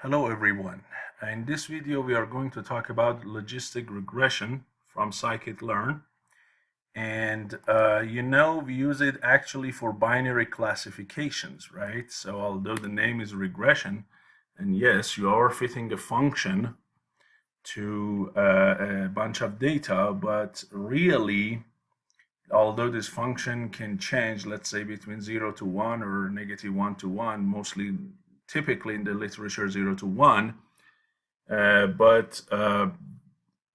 Hello everyone. In this video we are going to talk about logistic regression from Scikit-Learn, and we use it actually for binary classifications, right? So although the name is regression, and yes, you are fitting a function to a bunch of data, but really, although this function can change, let's say between 0 to 1 or -1 to 1, typically in the literature 0 to 1, but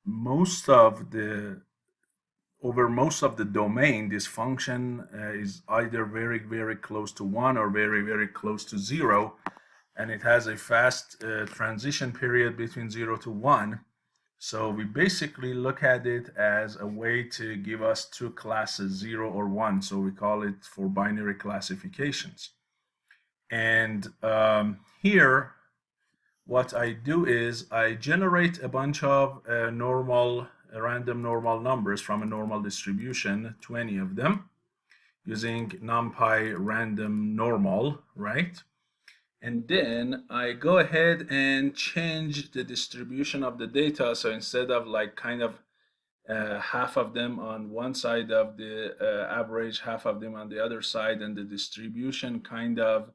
most of the domain, this function is either very close to 1 or very close to 0, and it has a fast transition period between 0 to 1. So we basically look at it as a way to give us two classes, 0 or 1. So we call it for binary classifications. And here, what I do is I generate a bunch of random normal numbers from a normal distribution, 20 of them, using NumPy random normal, right? And then I go ahead and change the distribution of the data. So instead of like kind of half of them on one side of the average, half of them on the other side, and the distribution kind of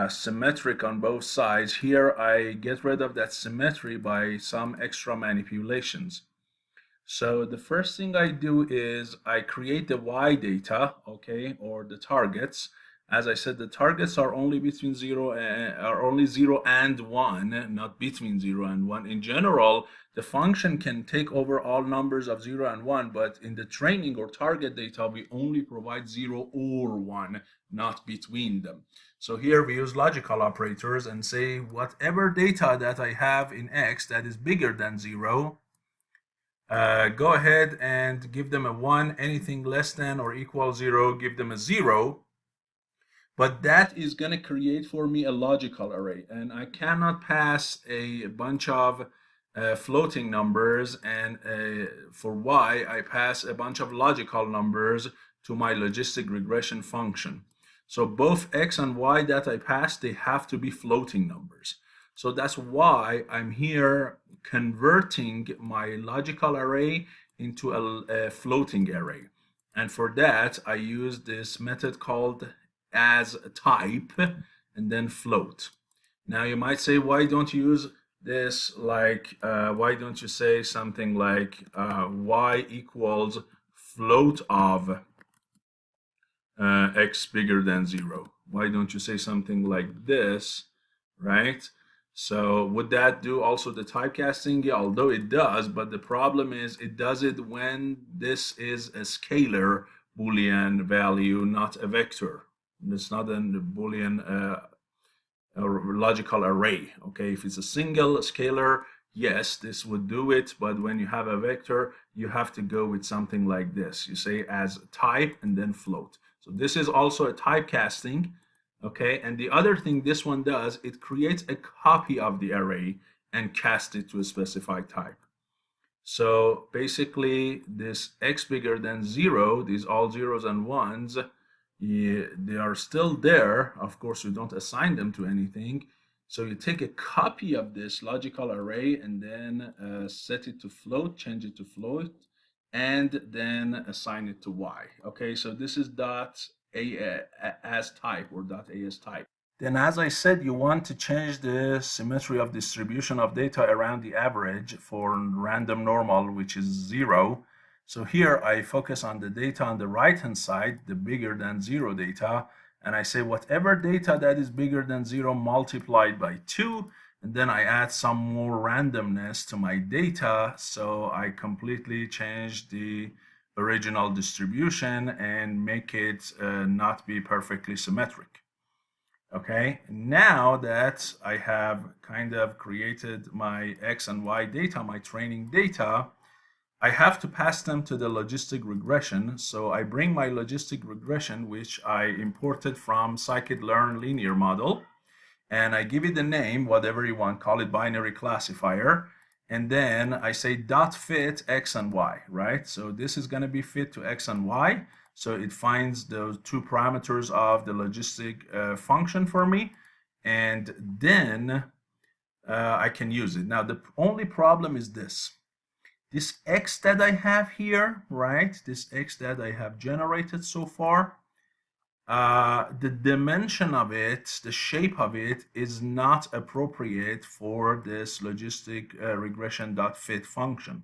symmetric on both sides, here I get rid of that symmetry by some extra manipulations. So the first thing I do is I create the y data, okay, or the targets. As I said, the targets are only between 0 and 1, not between 0 and 1. In general, the function can take over all numbers of 0 and 1, but in the training or target data, we only provide 0 or 1, not between them. So here we use logical operators and say whatever data that I have in X that is bigger than 0, go ahead and give them a 1. Anything less than or equal 0, give them a 0. But that is going to create for me a logical array, and I cannot pass a bunch of floating numbers, and for y I pass a bunch of logical numbers to my logistic regression function. So both x and y that I pass, they have to be floating numbers. So that's why I'm here converting my logical array into a floating array. And for that, I use this method called as type and then float. Now you might say, why don't you use this like, why don't you say something like y equals float of x bigger than 0? Why don't you say something like this, right? So would that do also the typecasting? Yeah, although it does, but the problem is it does it when this is a scalar Boolean value, not a vector. It's not a Boolean or logical array. Okay, if it's a single scalar, yes, this would do it. But when you have a vector, you have to go with something like this. You say as type and then float. So this is also a typecasting. Okay, and the other thing this one does, it creates a copy of the array and casts it to a specified type. So basically, this x bigger than 0, these all zeros and ones, they are still there. Of course, you don't assign them to anything. So you take a copy of this logical array and then set it to float, change it to float, and then assign it to y. Okay, so this is as type or as type. Then, as I said, you want to change the symmetry of distribution of data around the average for random normal, which is 0. So here I focus on the data on the right-hand side, the bigger than 0 data, and I say whatever data that is bigger than 0 multiplied by 2, and then I add some more randomness to my data, so I completely change the original distribution and make it not be perfectly symmetric. Okay, now that I have kind of created my x and y data, my training data, I have to pass them to the logistic regression. So I bring my logistic regression, which I imported from Scikit-Learn linear model, and I give it a name, whatever you want, call it binary classifier. And then I say dot fit x and y, right? So this is going to be fit to x and y. So it finds those two parameters of the logistic function for me. And then I can use it. Now, the only problem is this. This X that I have here, right? This X that I have generated so far, the dimension of it, the shape of it is not appropriate for this logistic regression.fit function.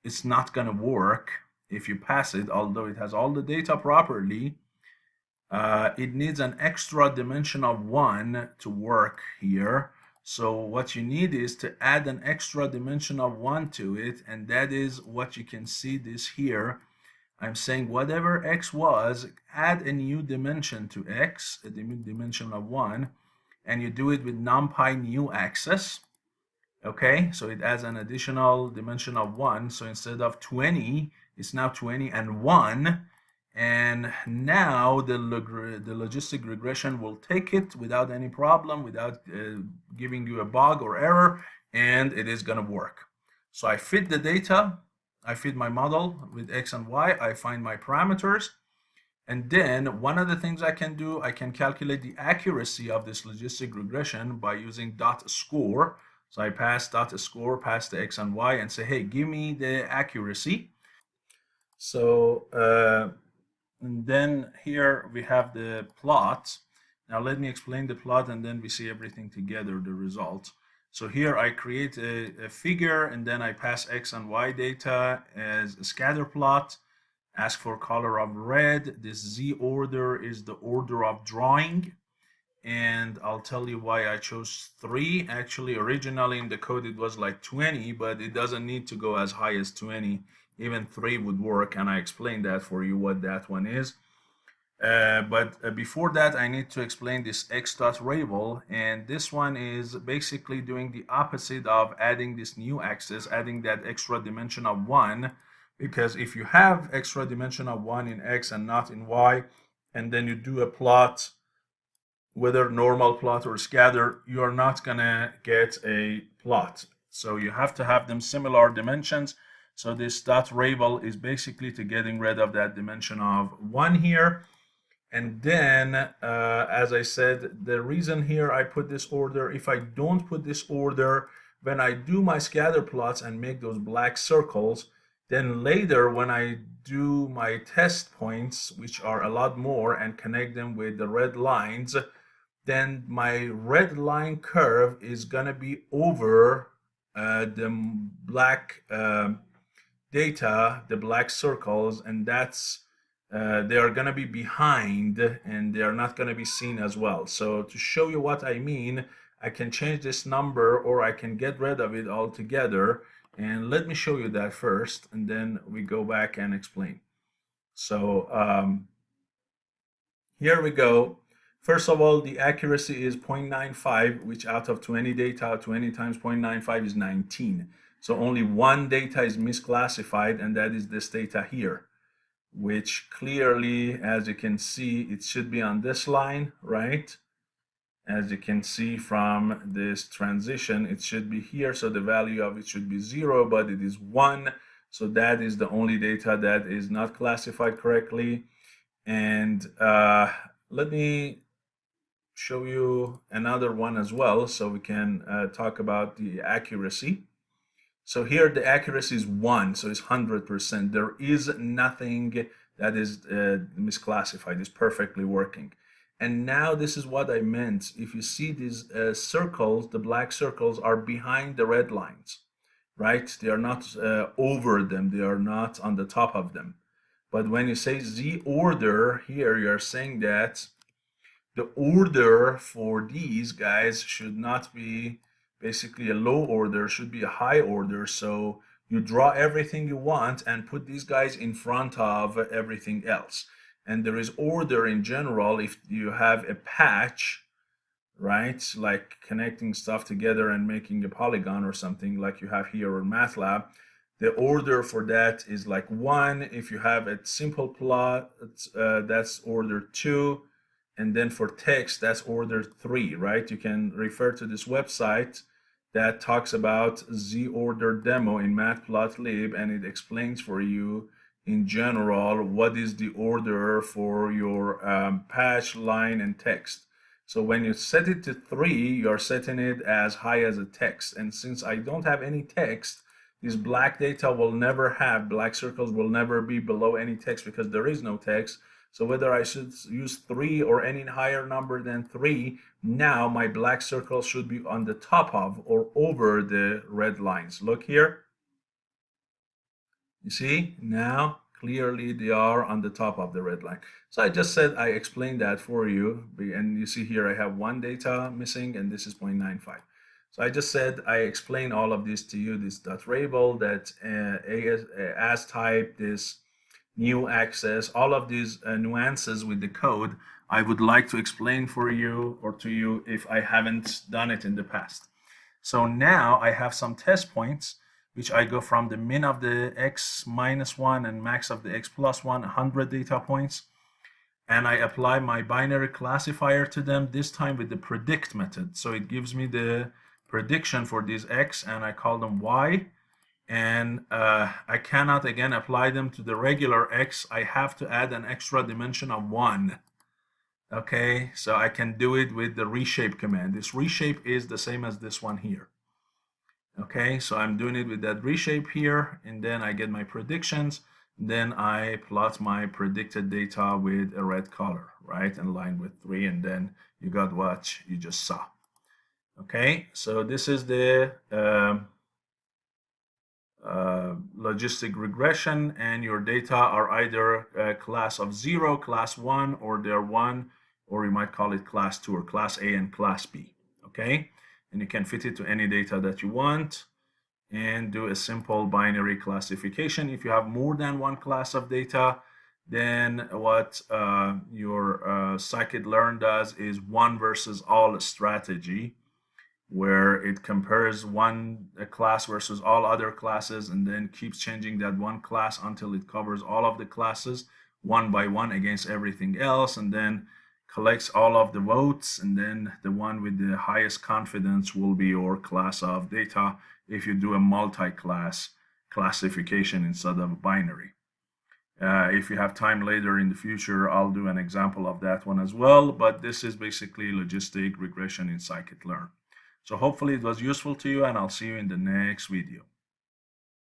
It's not going to work if you pass it, although it has all the data properly. It needs an extra dimension of 1 to work here. So what you need is to add an extra dimension of 1 to it, and that is what you can see this here. I'm saying whatever x was, add a new dimension to x, a dimension of 1, and you do it with numpy new axis. Okay, so it adds an additional dimension of 1. So instead of 20, it's now 20 and 1. And now the logistic regression will take it without any problem, without giving you a bug or error, and it is going to work. So I fit the data, I fit my model with x and y, I find my parameters, and then one of the things I can do, I can calculate the accuracy of this logistic regression by using dot score. So I pass dot score past the x and y and say, hey, give me the accuracy. So and then here we have the plot. Now let me explain the plot and then we see everything together, the result. So here I create a figure and then I pass x and y data as a scatter plot, ask for color of red. This z order is the order of drawing. And I'll tell you why I chose 3. Actually, originally in the code it was like 20, but it doesn't need to go as high as 20. Even 3 would work, and I explained that for you what that one is. But before that, I need to explain this x.rabel, and this one is basically doing the opposite of adding this new axis, adding that extra dimension of 1, because if you have extra dimension of 1 in x and not in y, and then you do a plot, whether normal plot or scatter, you're not gonna get a plot. So you have to have them similar dimensions. So this dot rabel is basically to getting rid of that dimension of 1 here. And then, as I said, the reason here I put this order, if I don't put this order, when I do my scatter plots and make those black circles, then later when I do my test points, which are a lot more, and connect them with the red lines, then my red line curve is gonna be over the black data, the black circles, and that's they are gonna be behind and they are not gonna be seen as well. So to show you what I mean, I can change this number or I can get rid of it altogether. And let me show you that first, and then we go back and explain. So here we go. First of all, the accuracy is 0.95, which out of 20 data, 20 times 0.95 is 19. So only one data is misclassified, and that is this data here, which clearly, as you can see, it should be on this line, right? As you can see from this transition, it should be here. So the value of it should be 0, but it is 1. So that is the only data that is not classified correctly. And let me show you another one as well so we can talk about the accuracy. So here the accuracy is 1, so it's 100%. There is nothing that is misclassified. It's perfectly working. And now this is what I meant. If you see these circles, the black circles are behind the red lines, right? They are not over them. They are not on the top of them. But when you say Z order here, you're saying that the order for these guys should not be basically a low order, should be a high order. So you draw everything you want and put these guys in front of everything else. And there is order in general if you have a patch, right? Like connecting stuff together and making a polygon or something like you have here in MATLAB. The order for that is like 1. If you have a simple plot, that's order 2. And then for text, that's order 3, right? You can refer to this website that talks about Z-order demo in Matplotlib, and it explains for you in general what is the order for your patch, line, and text. So when you set it to 3, you're setting it as high as a text. And since I don't have any text, this black data will never have, black circles will never be below any text because there is no text. So whether I should use 3 or any higher number than 3, now my black circles should be on the top of or over the red lines. Look here. You see, now clearly they are on the top of the red line. So I just said I explained that for you. And you see here I have one data missing and this is 0.95. So I just said I explained all of this to you, this dot label, that as type, this new access, all of these nuances with the code, I would like to explain for you or to you if I haven't done it in the past. So now I have some test points, which I go from the min of the x minus 1 and max of the x plus 1, 100 data points. And I apply my binary classifier to them, this time with the predict method. So it gives me the prediction for these x, and I call them y. And I cannot, again, apply them to the regular x. I have to add an extra dimension of 1. Okay, so I can do it with the reshape command. This reshape is the same as this one here. Okay, so I'm doing it with that reshape here, and then I get my predictions. Then I plot my predicted data with a red color, right, in line with 3, and then you got what you just saw. Okay, so this is the logistic regression, and your data are either a class of 0, class 1, or they're 1, or you might call it class 2 or class A and class B. Okay, and you can fit it to any data that you want and do a simple binary classification. If you have more than one class of data, then what your Scikit-Learn does is one versus all strategy, where it compares one class versus all other classes and then keeps changing that one class until it covers all of the classes one by one against everything else, and then collects all of the votes, and then the one with the highest confidence will be your class of data if you do a multi-class classification instead of binary. If you have time later in the future, I'll do an example of that one as well, but this is basically logistic regression in Scikit-Learn. So hopefully it was useful to you, and I'll see you in the next video.